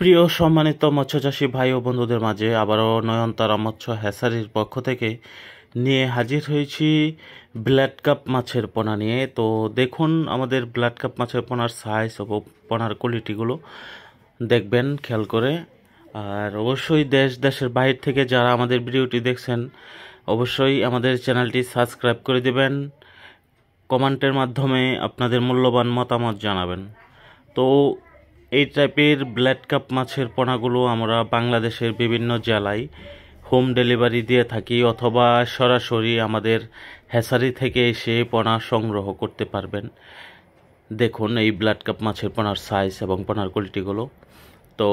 প্রিয় সম্মানিত মৎস্যচাষী ভাই ও বন্ধুদের মাঝে আবারও নয়নতারা মৎস্য হ্যাচারির পক্ষ থেকে নিয়ে হাজির হয়েছি ব্ল্যাড কাপ মাছের পোনা নিয়ে। তো দেখুন আমাদের ব্ল্যাড কাপ মাছের পোনার সাইজ ও পোনার কোয়ালিটিগুলো দেখবেন খেয়াল করে। আর অবশ্যই দেশের বাইরে থেকে যারা আমাদের ভিডিওটি দেখছেন অবশ্যই আমাদের চ্যানেলটি সাবস্ক্রাইব করে দেবেন, কমেন্টের মাধ্যমে আপনাদের মূল্যবান মতামত জানাবেন। তো এই টাইপের ব্ল্যাড কাপ মাছের পোনাগুলো আমরা বাংলাদেশের বিভিন্ন জেলায় হোম ডেলিভারি দিয়ে থাকি, অথবা সরাসরি আমাদের হ্যাচারি থেকে এসে পোনা সংগ্রহ করতে পারবেন। দেখুন এই ব্ল্যাড কাপ মাছের পোনার সাইজ এবং পোনার কোয়ালিটিগুলো। তো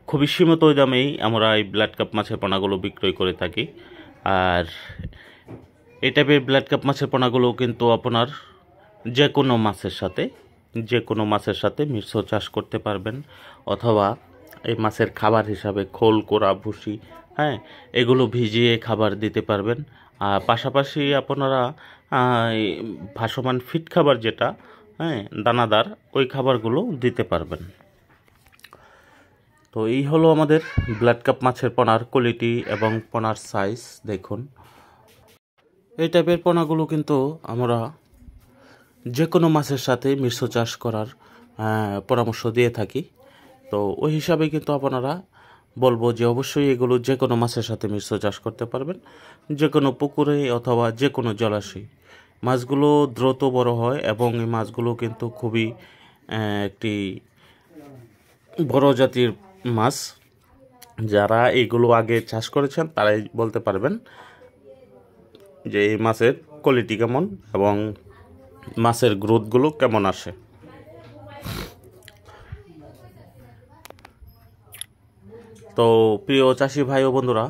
খুবই সীমিত দামেই আমরা এই ব্ল্যাড কাপ মাছের পোনাগুলো বিক্রয় করে থাকি। আর এই টাইপের ব্ল্যাড কাপ মাছের পোনাগুলো কিন্তু আপনার যে কোনো মাছের সাথে মিশ্র চাষ করতে পারবেন, অথবা এই মাছের খাবার হিসাবে খোল কোরা ভুসি এগুলো ভিজিয়ে খাবার দিতে পারবেন। আর পাশাপাশি আপনারা এই ভাসমান ফিট খাবার যেটা দানাদার ওই খাবারগুলো দিতে পারবেন। তো এই হলো আমাদের ব্ল্যাড কাপ মাছের পোনার কোয়ালিটি এবং পোনার সাইজ। দেখুন এই টাইপের পোনাগুলো কিন্তু আমরা যে কোনো মাছের সাথে মিশ্র চাষ করার পরামর্শ দিয়ে থাকি। তো ওই হিসাবে কিন্তু আপনারা বলবো যে অবশ্যই এগুলো যে কোনো মাছের সাথে মিশ্র চাষ করতে পারবেন, যে কোনো পুকুরে অথবা যে কোনো জলাশয়। মাছগুলো দ্রুত বড় হয় এবং এই মাছগুলো কিন্তু খুবই একটি বড় জাতির মাছ। যারা এগুলো আগে চাষ করেছেন তারাই বলতে পারবেন যে এই মাছের কোয়ালিটি কেমন এবং মাছের গ্রোথগুলো কেমন আসে। তো প্রিয় চাষি ভাই ও বন্ধুরা,